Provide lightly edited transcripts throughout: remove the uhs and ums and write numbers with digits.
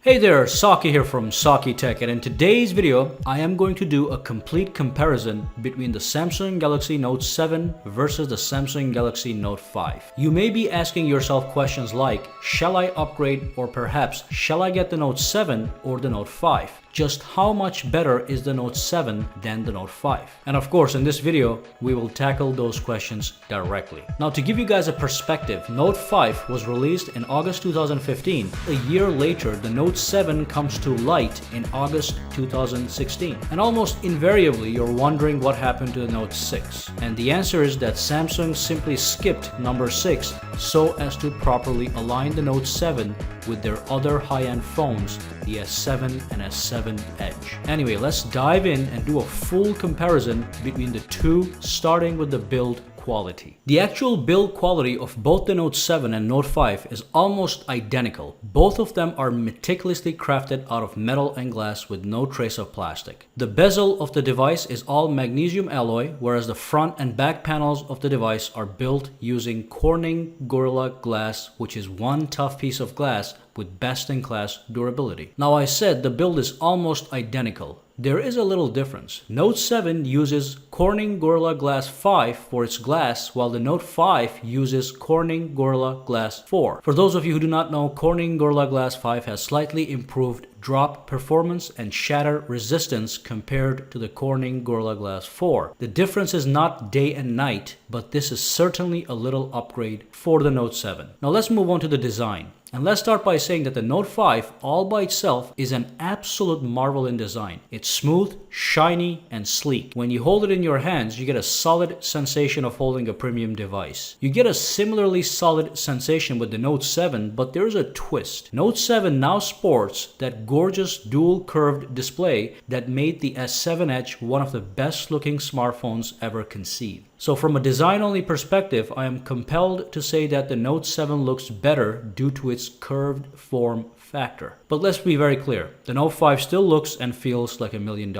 Hey there, Saki here from sakitech, and in today's video, I am going to do a complete comparison between the Samsung Galaxy Note 7 versus the Samsung Galaxy Note 5. You may be asking yourself questions like, shall I upgrade, or perhaps, shall I get the Note 7 or the Note 5? Just how much better is the Note 7 than the Note 5? And of course, in this video, we will tackle those questions directly. Now, to give you guys a perspective, Note 5 was released in August 2015. A year later, the Note 7 comes to light in August 2016. And almost invariably, you're wondering what happened to the Note 6. And the answer is that Samsung simply skipped number 6 so as to properly align the Note 7 with their other high-end phones, the S7 and S7 Edge. Anyway, let's dive in and do a full comparison between the two, starting with the build quality. The actual build quality of both the Note 7 and Note 5 is almost identical. Both of them are meticulously crafted out of metal and glass with no trace of plastic. The bezel of the device is all magnesium alloy, whereas the front and back panels of the device are built using Corning Gorilla Glass, which is one tough piece of glass with best-in-class durability. Now, I said the build is almost identical. There is a little difference. Note 7 uses Corning Gorilla Glass 5 for its glass, while the Note 5 uses Corning Gorilla Glass 4. For those of you who do not know, Corning Gorilla Glass 5 has slightly improved drop performance and shatter resistance compared to the Corning Gorilla Glass 4. The difference is not day and night, but this is certainly a little upgrade for the Note 7. Now let's move on to the design. And let's start by saying that the Note 5 all by itself is an absolute marvel in design. It's smooth, shiny, and sleek. When you hold it in your hands, you get a solid sensation of holding a premium device. You get a similarly solid sensation with the Note 7, but there's a twist. Note 7 now sports that gorgeous dual curved display that made the S7 Edge one of the best looking smartphones ever conceived. So from a design-only perspective, I am compelled to say that the Note 7 looks better due to its curved form factor. But let's be very clear, the Note 5 still looks and feels like $1 million.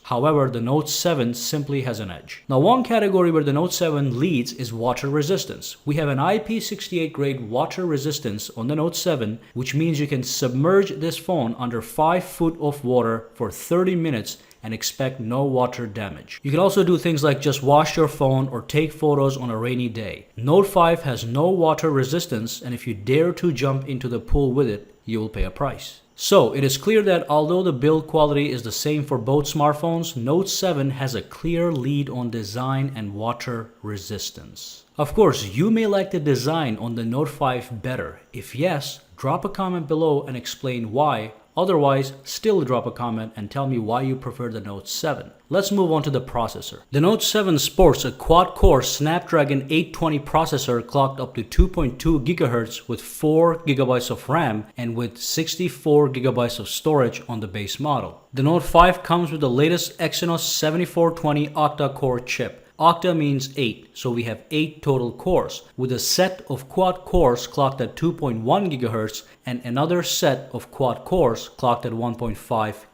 However, the Note 7 simply has an edge. Now, one category where the Note 7 leads is water resistance. We have an IP68 grade water resistance on the Note 7, which means you can submerge this phone under 5 feet of water for 30 minutes and expect no water damage. You can also do things like just wash your phone or take photos on a rainy day. Note 5 has no water resistance, and if you dare to jump into the pool with it, you will pay a price. So it is clear that although the build quality is the same for both smartphones, Note 7 has a clear lead on design and water resistance. Of course, you may like the design on the Note 5 better. If yes, drop a comment below and explain why. Otherwise, still drop a comment and tell me why you prefer the Note 7. Let's move on to the processor. The Note 7 sports a quad-core Snapdragon 820 processor clocked up to 2.2 GHz with 4 GB of RAM and with 64 GB of storage on the base model. The Note 5 comes with the latest Exynos 7420 octa-core chip. Octa means 8, so we have 8 total cores, with a set of quad cores clocked at 2.1 GHz and another set of quad cores clocked at 1.5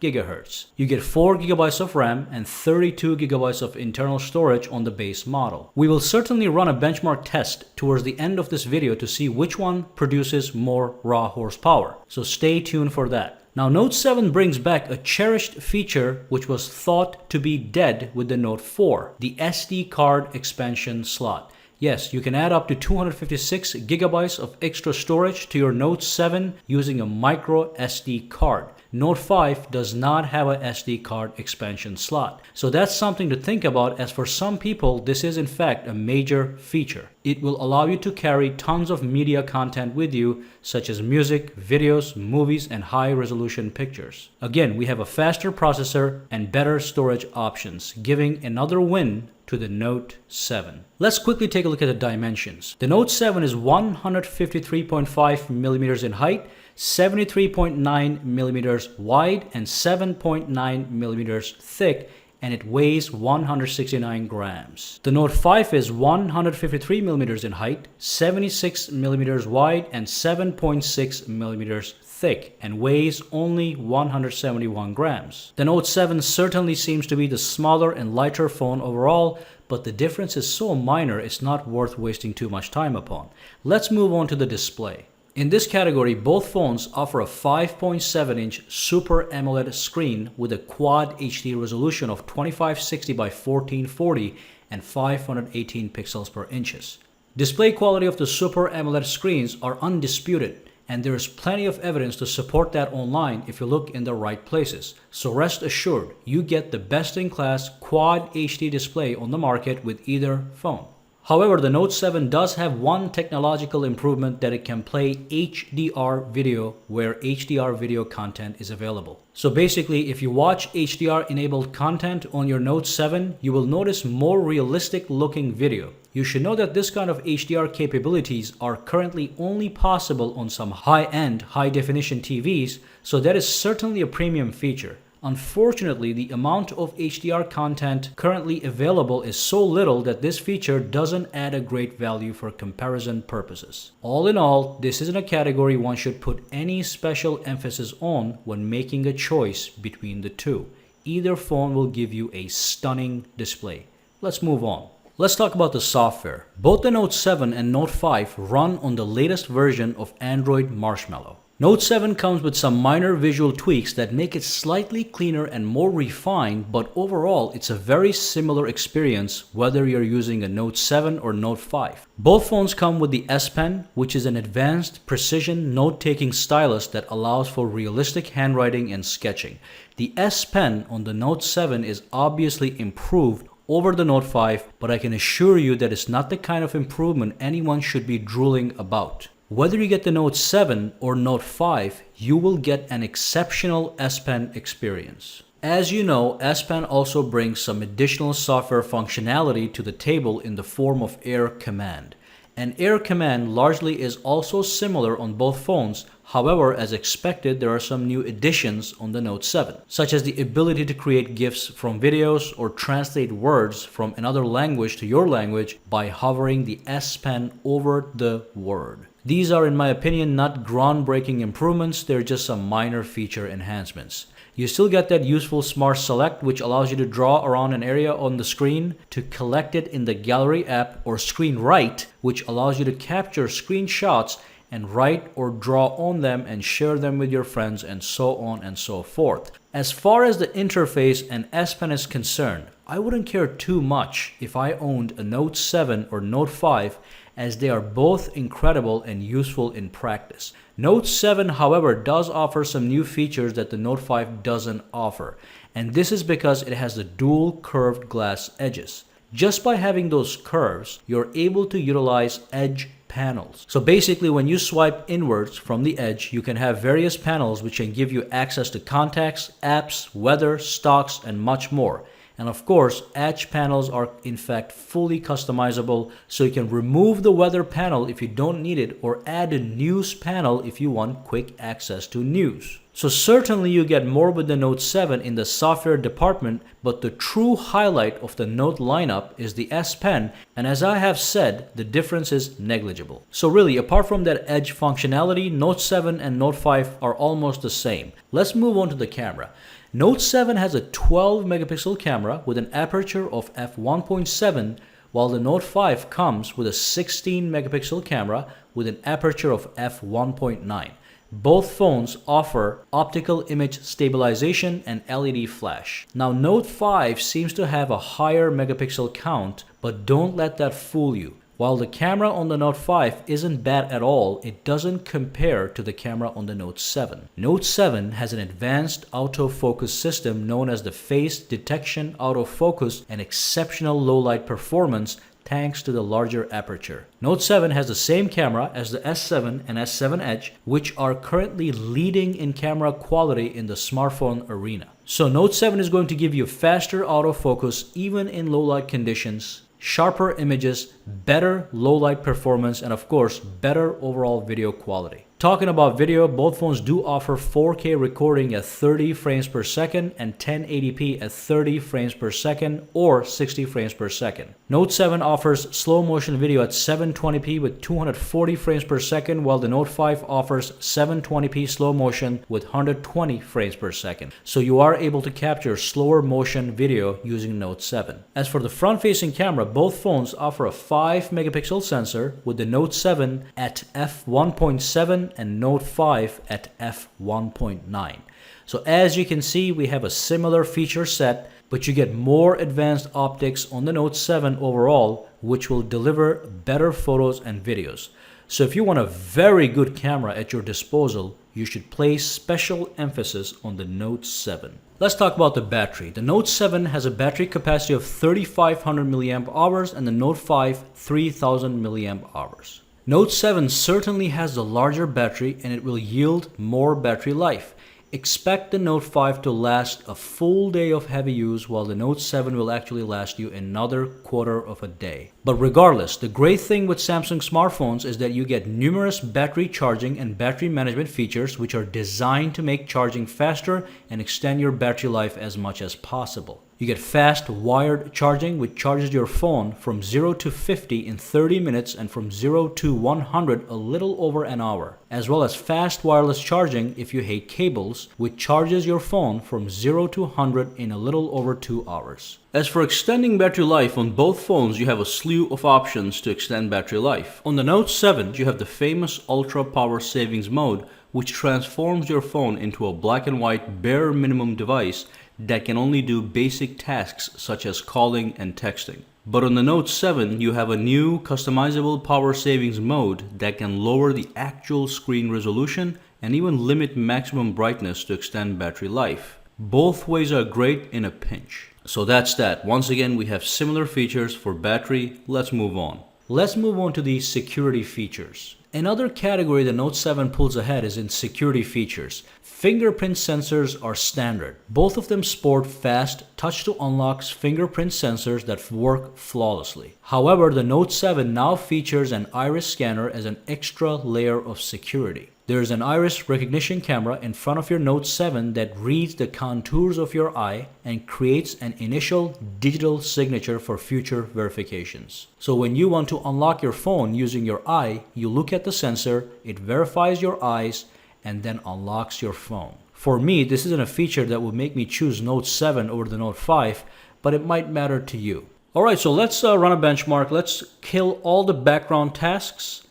GHz. You get 4 GB of RAM and 32 GB of internal storage on the base model. We will certainly run a benchmark test towards the end of this video to see which one produces more raw horsepower, so stay tuned for that. Now, Note 7 brings back a cherished feature which was thought to be dead with the Note 4, the SD card expansion slot. Yes, you can add up to 256 GB of extra storage to your Note 7 using a micro SD card. Note 5 does not have a SD card expansion slot. So that's something to think about, as for some people, this is in fact a major feature. It will allow you to carry tons of media content with you, such as music, videos, movies, and high-resolution pictures. Again, we have a faster processor and better storage options, giving another win to the Note 7. Let's quickly take a look at the dimensions. The Note 7 is 153.5 millimeters in height, 73.9 millimeters wide, and 7.9 millimeters thick, and it weighs 169 grams. The Note 5 is 153 millimeters in height, 76 millimeters wide, and 7.6 millimeters thick, and weighs only 171 grams. The Note 7 certainly seems to be the smaller and lighter phone overall, but the difference is so minor it's not worth wasting too much time upon. Let's move on to the display. In this category, both phones offer a 5.7-inch Super AMOLED screen with a Quad HD resolution of 2560 by 1440 and 518 pixels per inches. Display quality of the Super AMOLED screens are undisputed, and there is plenty of evidence to support that online if you look in the right places. So rest assured, you get the best-in-class Quad HD display on the market with either phone. However, the Note 7 does have one technological improvement, that it can play HDR video where HDR video content is available. So basically, if you watch HDR enabled content on your Note 7, you will notice more realistic looking video. You should know that this kind of HDR capabilities are currently only possible on some high-end, high-definition TVs, so that is certainly a premium feature. Unfortunately, the amount of HDR content currently available is so little that this feature doesn't add a great value for comparison purposes. All in all, this isn't a category one should put any special emphasis on when making a choice between the two. Either phone will give you a stunning display. Let's move on. Let's talk about the software. Both the Note 7 and Note 5 run on the latest version of Android Marshmallow. Note 7 comes with some minor visual tweaks that make it slightly cleaner and more refined, but overall it's a very similar experience whether you're using a Note 7 or Note 5. Both phones come with the S Pen, which is an advanced precision note-taking stylus that allows for realistic handwriting and sketching. The S Pen on the Note 7 is obviously improved over the Note 5, but I can assure you that it's not the kind of improvement anyone should be drooling about. Whether you get the Note 7 or Note 5, you will get an exceptional S Pen experience. As you know, S Pen also brings some additional software functionality to the table in the form of Air Command. And Air Command largely is also similar on both phones. However, as expected, there are some new additions on the Note 7, such as the ability to create GIFs from videos or translate words from another language to your language by hovering the S Pen over the word. These are, in my opinion, not groundbreaking improvements, they're just some minor feature enhancements. You still get that useful Smart Select, which allows you to draw around an area on the screen to collect it in the Gallery app, or Screen Write, which allows you to capture screenshots and write or draw on them and share them with your friends, and so on and so forth. As far as the interface and S Pen is concerned, I wouldn't care too much if I owned a Note 7 or Note 5, as they are both incredible and useful in practice. Note 7, however, does offer some new features that the Note 5 doesn't offer, and this is because it has the dual curved glass edges. Just by having those curves, you're able to utilize edge panels. So basically, when you swipe inwards from the edge, you can have various panels which can give you access to contacts, apps, weather, stocks, and much more. And of course, edge panels are in fact fully customizable, so you can remove the weather panel if you don't need it, or add a news panel if you want quick access to news. So certainly you get more with the Note 7 in the software department, but the true highlight of the Note lineup is the S Pen, and as I have said, the difference is negligible. So really, apart from that edge functionality, Note 7 and Note 5 are almost the same. Let's move on to the camera. Note 7 has a 12 megapixel camera with an aperture of f1.7, while the Note 5 comes with a 16 megapixel camera with an aperture of f1.9. Both phones offer optical image stabilization and LED flash. Now, Note 5 seems to have a higher megapixel count, but don't let that fool you. While the camera on the Note 5 isn't bad at all, it doesn't compare to the camera on the Note 7. Note 7 has an advanced autofocus system known as the Face Detection Autofocus and exceptional low light performance thanks to the larger aperture. Note 7 has the same camera as the S7 and S7 Edge, which are currently leading in camera quality in the smartphone arena. So Note 7 is going to give you faster autofocus even in low light conditions, sharper images, better low light performance, and of course, better overall video quality. Talking about video, both phones do offer 4K recording at 30 frames per second and 1080p at 30 frames per second or 60 frames per second. Note 7 offers slow motion video at 720p with 240 frames per second, while the Note 5 offers 720p slow motion with 120 frames per second. So you are able to capture slower motion video using Note 7. As for the front-facing camera, both phones offer a 5 megapixel sensor, with the Note 7 at f1.7 7 and Note 5 at f1.9. So as you can see, we have a similar feature set, but you get more advanced optics on the Note 7 overall, which will deliver better photos and videos. So if you want a very good camera at your disposal, you should place special emphasis on the Note 7. Let's talk about the battery. The Note 7 has a battery capacity of 3500 milliamp hours and the Note 5 3000 milliamp hours. Note 7 certainly has the larger battery and it will yield more battery life. Expect the Note 5 to last a full day of heavy use, while the Note 7 will actually last you another quarter of a day. But regardless, the great thing with Samsung smartphones is that you get numerous battery charging and battery management features which are designed to make charging faster and extend your battery life as much as possible. You get fast wired charging, which charges your phone from 0 to 50 in 30 minutes and from 0 to 100 a little over an hour, as well as fast wireless charging if you hate cables, which charges your phone from 0 to 100 in a little over 2 hours. As for extending battery life on both phones, you have a slew of options to extend battery life. On the Note 7, you have the famous Ultra Power Savings mode, which transforms your phone into a black and white bare minimum device that can only do basic tasks such as calling and texting. But on the Note 7, you have a new customizable power savings mode that can lower the actual screen resolution and even limit maximum brightness to extend battery life. Both ways are great in a pinch. So that's that. Once again, we have similar features for battery. Let's move on. Let's move on to the security features. Another category the Note 7 pulls ahead is in security features. Fingerprint sensors are standard. Both of them sport fast touch-to-unlock fingerprint sensors that work flawlessly. However, the Note 7 now features an iris scanner as an extra layer of security. There is an iris recognition camera in front of your Note 7 that reads the contours of your eye and creates an initial digital signature for future verifications. So when you want to unlock your phone using your eye, you look at the sensor, it verifies your eyes, and then unlocks your phone. For me, this isn't a feature that would make me choose Note 7 over the Note 5, but it might matter to you. Alright, so let's run a benchmark. Let's kill all the background tasks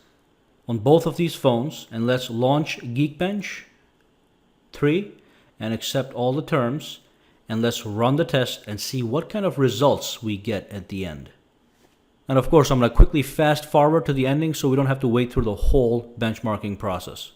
on both of these phones, and let's launch Geekbench 3 and accept all the terms, and let's run the test and see what kind of results we get at the end. And of course, I'm going to quickly fast forward to the ending so we don't have to wait through the whole benchmarking process.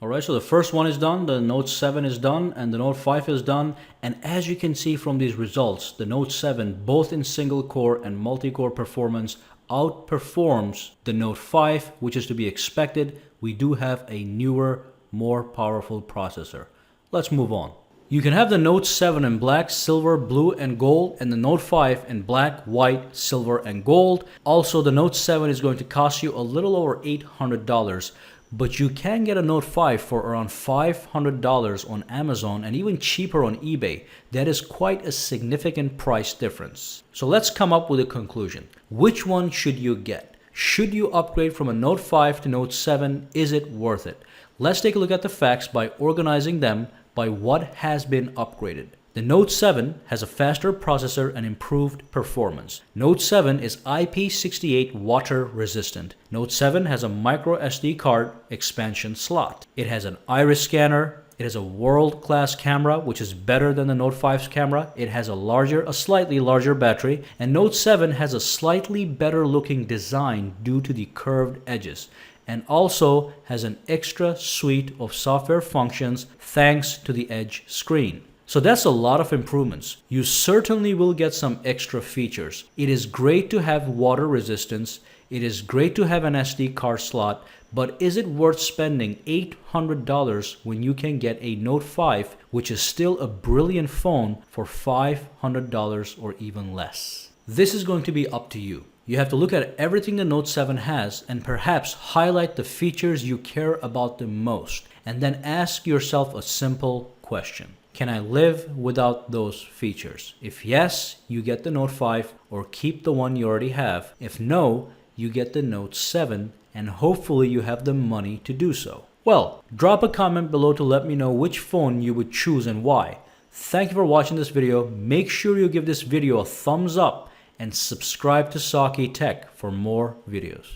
Alright, so the first one is done, the Note 7 is done, and the Note 5 is done. And as you can see from these results, the Note 7, both in single core and multi-core performance, outperforms the Note 5, which is to be expected. We do have a newer, more powerful processor. Let's move on. You can have the Note 7 in black, silver, blue, and gold, and the Note 5 in black, white, silver, and gold. Also, the Note 7 is going to cost you a little over $800. But you can get a Note 5 for around $500 on Amazon and even cheaper on eBay. That is quite a significant price difference. So let's come up with a conclusion. Which one should you get? Should you upgrade from a Note 5 to Note 7? Is it worth it? Let's take a look at the facts by organizing them by what has been upgraded. The Note 7 has a faster processor and improved performance. Note 7 is IP68 water resistant. Note 7 has a micro SD card expansion slot. It has an iris scanner. It has a world-class camera, which is better than the Note 5's camera. It has a slightly larger battery. And Note 7 has a slightly better looking design due to the curved edges, and also has an extra suite of software functions thanks to the Edge screen. So that's a lot of improvements. You certainly will get some extra features. It is great to have water resistance. It is great to have an SD card slot, but is it worth spending $800 when you can get a Note 5, which is still a brilliant phone, for $500 or even less? This is going to be up to you. You have to look at everything the Note 7 has and perhaps highlight the features you care about the most, and then ask yourself a simple question. Can I live without those features? If yes, you get the Note 5 or keep the one you already have. If no, you get the Note 7 and hopefully you have the money to do so. Well, drop a comment below to let me know which phone you would choose and why. Thank you for watching this video. Make sure you give this video a thumbs up and subscribe to sakitech for more videos.